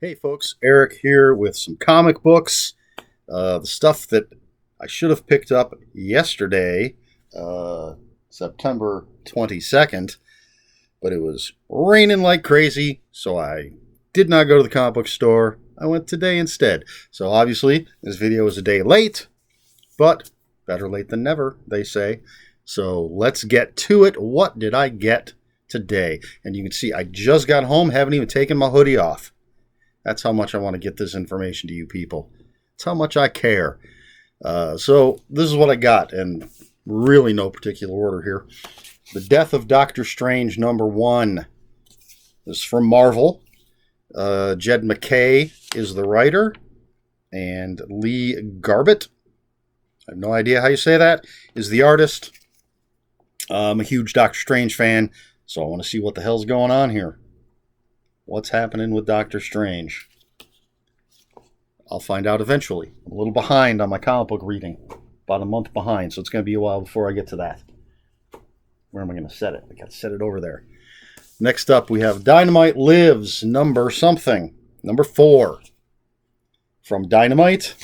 Hey folks, Eric here with some comic books. The stuff that I should have picked up yesterday, September 22nd, but it was raining like crazy, so I did not go to the comic book store. I went today instead. So obviously, this video is a day late, but better late than never, they say. So let's get to it. What did I get today? And you can see I just got home, haven't even taken my hoodie off. That's how much I want to get this information to you people. That's how much I care. So this is what I got, and really no particular order here. The Death of Doctor Strange #1. This is from Marvel. Jed MacKay is the writer, and Lee Garbett, I have no idea how you say that, is the artist. I'm a huge Doctor Strange fan, so I want to see what the hell's going on here. What's happening with Doctor Strange? I'll find out eventually. I'm a little behind on my comic book reading. About a month behind, so it's going to be a while before I get to that. Where am I going to set it? I got to set it over there. Next up, we have Dynamite Lives, number 4. From Dynamite.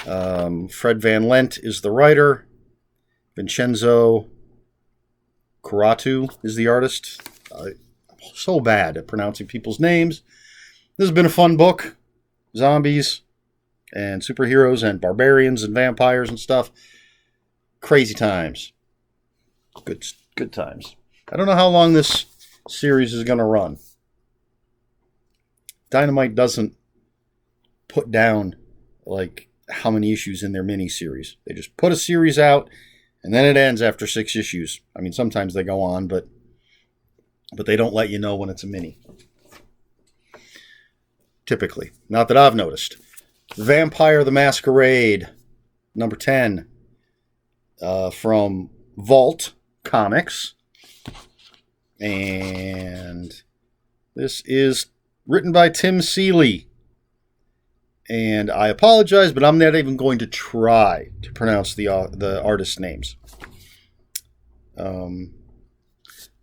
Fred Van Lent is the writer. Vincenzo Curatu is the artist. So bad at pronouncing people's names. This has been a fun book. Zombies and superheroes and barbarians and vampires and stuff. Crazy times. Good times. I don't know how long this series is going to run. Dynamite doesn't put down like how many issues in their mini-series. They just put a series out and then it ends after 6 issues. I mean, sometimes they go on, but they don't let you know when it's a mini. Typically. Not that I've noticed. Vampire the Masquerade, number 10, from Vault Comics. And this is written by Tim Seeley. And I apologize, but I'm not even going to try to pronounce the artist's names.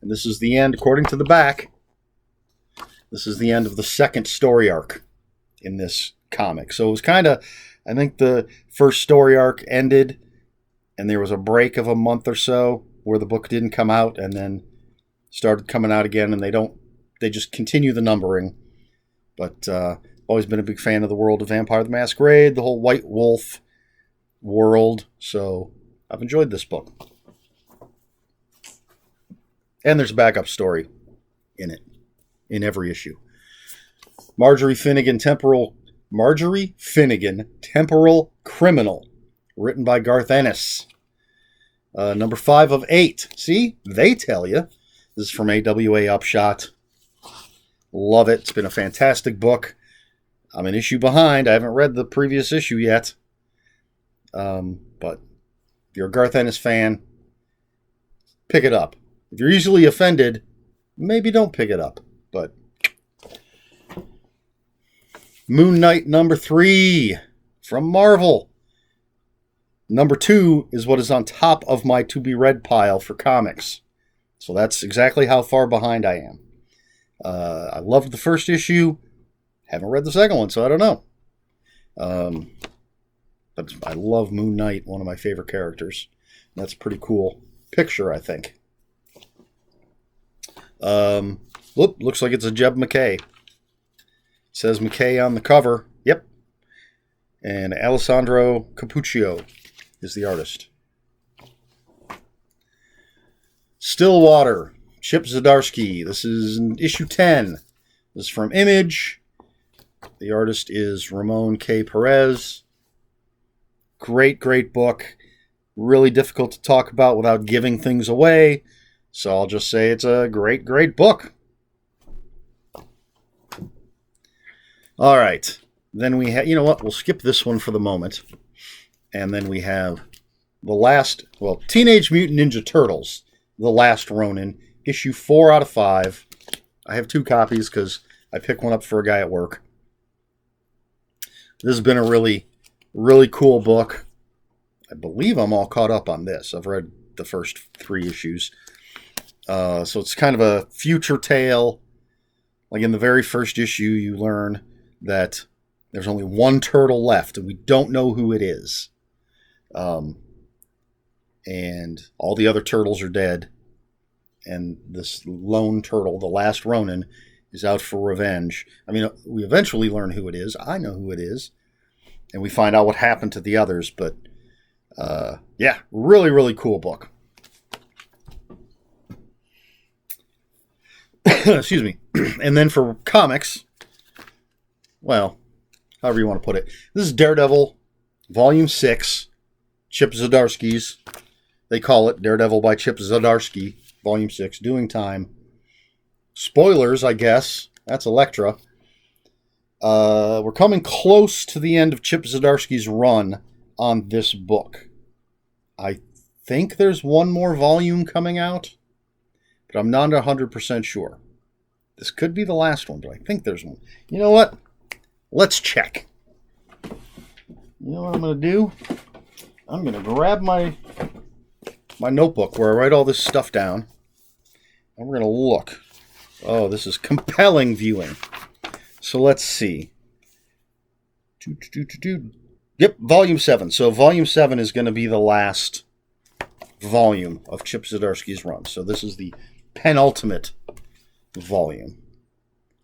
And this is the end, according to the back. This is the end of the second story arc in this comic. So it was kind of, I think the first story arc ended, and there was a break of a month or so where the book didn't come out, and then started coming out again, and they just continue the numbering. But always been a big fan of the world of Vampire the Masquerade, the whole White Wolf world. So I've enjoyed this book. And there's a backup story in it, in every issue. Marjorie Finnegan, Temporal Criminal, written by Garth Ennis. Number 5 of 8. See? They tell you. This is from AWA Upshot. Love it. It's been a fantastic book. I'm an issue behind. I haven't read the previous issue yet. But if you're a Garth Ennis fan, pick it up. If you're easily offended, maybe don't pick it up. But Moon Knight number 3 from Marvel. Number 2 is what is on top of my to-be-read pile for comics. So that's exactly how far behind I am. I loved the first issue. Haven't read the second one, so I don't know. But I love Moon Knight, one of my favorite characters. That's a pretty cool picture, I think. Looks like it's a Jed MacKay. It says MacKay on the cover. Yep. And Alessandro Cappuccio is the artist. Stillwater, Chip Zdarsky. This is issue 10. This is from Image. The artist is Ramon K. Perez. Great book. Really difficult to talk about without giving things away. So I'll just say it's a great book. All right. Then we have, you know what? We'll skip this one for the moment. And then we have Teenage Mutant Ninja Turtles, The Last Ronin, issue 4 out of 5. I have 2 copies because I picked one up for a guy at work. This has been a really cool book. I believe I'm all caught up on this. I've read the first 3 issues. So it's kind of a future tale. Like in the very first issue, you learn that there's only one turtle left, and we don't know who it is. And all the other turtles are dead. And this lone turtle, the last Ronin, is out for revenge. I mean, we eventually learn who it is. I know who it is. And we find out what happened to the others. But, yeah, really, really cool book. Excuse me. And then for comics, well, however you want to put it, this is Daredevil, Volume 6, Chip Zdarsky's. They call it Daredevil by Chip Zdarsky, Volume 6, Doing Time. Spoilers, I guess. That's Elektra. We're coming close to the end of Chip Zdarsky's run on this book. I think there's one more volume coming out, but I'm not 100% sure. This could be the last one, but I think there's one. You know what? Let's check. You know what I'm going to do? I'm going to grab my notebook where I write all this stuff down, and we're going to look. Oh, this is compelling viewing. So let's see. Yep, Volume 7. So Volume 7 is going to be the last volume of Chip Zdarsky's run. So this is the penultimate volume.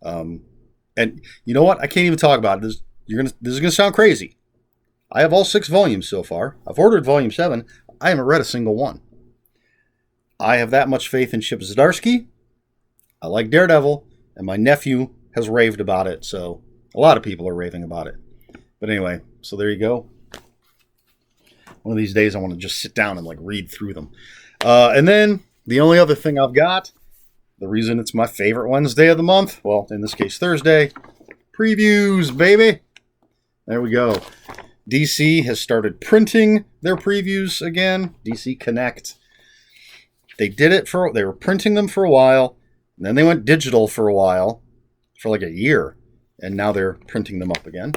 And you know what? I can't even talk about it. This is going to sound crazy. I have all 6 volumes so far. I've ordered Volume 7. I haven't read a single one. I have that much faith in Chip Zdarsky. I like Daredevil, and my nephew has raved about it, so a lot of people are raving about it. But anyway, so there you go. One of these days I want to just sit down and read through them. And then the only other thing I've got, the reason it's my favorite Wednesday of the month, well, in this case Thursday, previews, baby. There we go. DC has started printing their previews again. DC Connect. They were printing them for a while, and then they went digital for a while, for a year, and now they're printing them up again.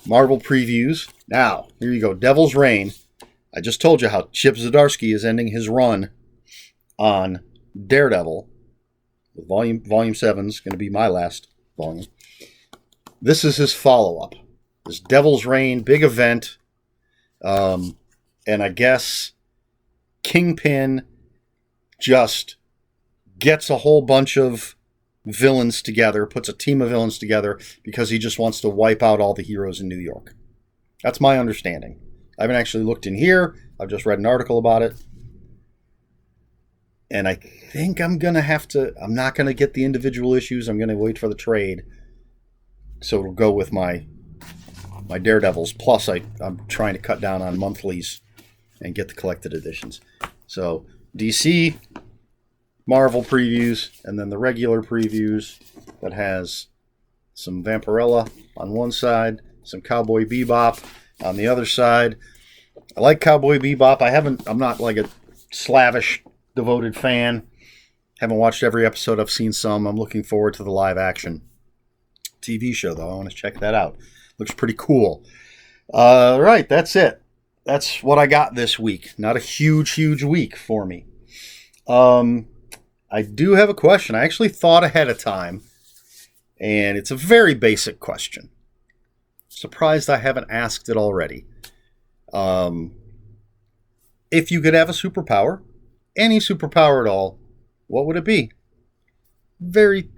Marvel previews. Now, here you go. Devil's Reign. I just told you how Chip Zdarsky is ending his run on Daredevil. Volume 7 is going to be my last volume. This is his follow-up. This Devil's Reign, big event. And I guess Kingpin just gets a whole bunch of villains together, puts a team of villains together because he just wants to wipe out all the heroes in New York. That's my understanding. I haven't actually looked in here. I've just read an article about it. And I think I'm not going to get the individual issues. I'm going to wait for the trade. So it'll go with my Daredevils. Plus, I'm trying to cut down on monthlies and get the collected editions. So DC, Marvel previews, and then the regular previews that has some Vampirella on one side, some Cowboy Bebop on the other side. I like Cowboy Bebop. I'm not a slavish, devoted fan. Haven't watched every episode. I've seen some. I'm looking forward to the live action TV show, though. I want to check that out. Looks pretty cool. All right, that's it. That's what I got this week. Not a huge week for me. I do have a question. I actually thought ahead of time, and it's a very basic question. Surprised I haven't asked it already. If you could have a superpower, any superpower at all, what would it be? Very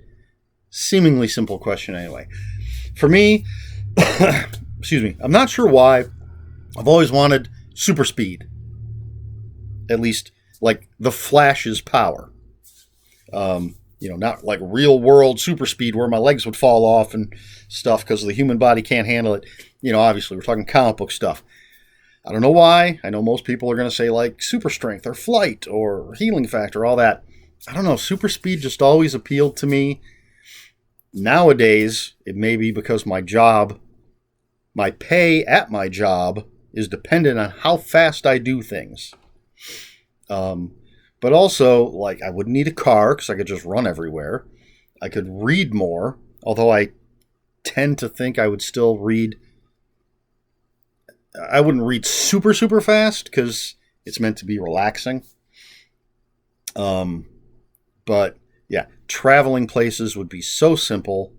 seemingly simple question anyway. For me, excuse me, I'm not sure why. I've always wanted super speed. At least the Flash's power. Not real world super speed where my legs would fall off and stuff because the human body can't handle it. Obviously we're talking comic book stuff. I don't know why. I know most people are going to say super strength or flight or healing factor, all that. I don't know. Super speed just always appealed to me. Nowadays, it may be because my pay at my job is dependent on how fast I do things. But also, I wouldn't need a car because I could just run everywhere. I could read more, although I tend to think I would still read. I wouldn't read super fast because it's meant to be relaxing. But yeah, traveling places would be so simple.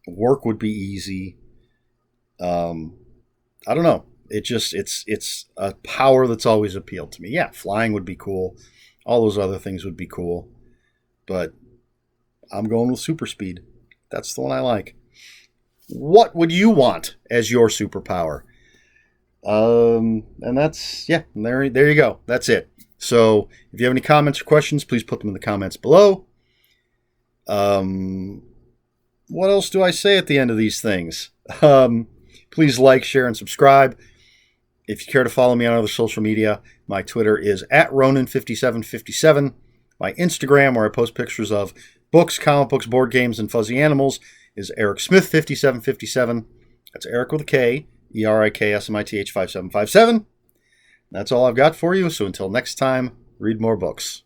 Work would be easy. I don't know. It's a power that's always appealed to me. Yeah, flying would be cool. All those other things would be cool. But I'm going with super speed. That's the one I like. What would you want as your superpower? And that's, yeah, there you go. That's it. So if you have any comments or questions, please put them in the comments below. What else do I say at the end of these things? Please like, share, and subscribe. If you care to follow me on other social media, my Twitter is @Ronin5757. My Instagram, where I post pictures of books, comic books, board games, and fuzzy animals, is ErikSmith5757. That's Eric with a K, ERIKSMITH 5757. That's all I've got for you. So until next time, read more books.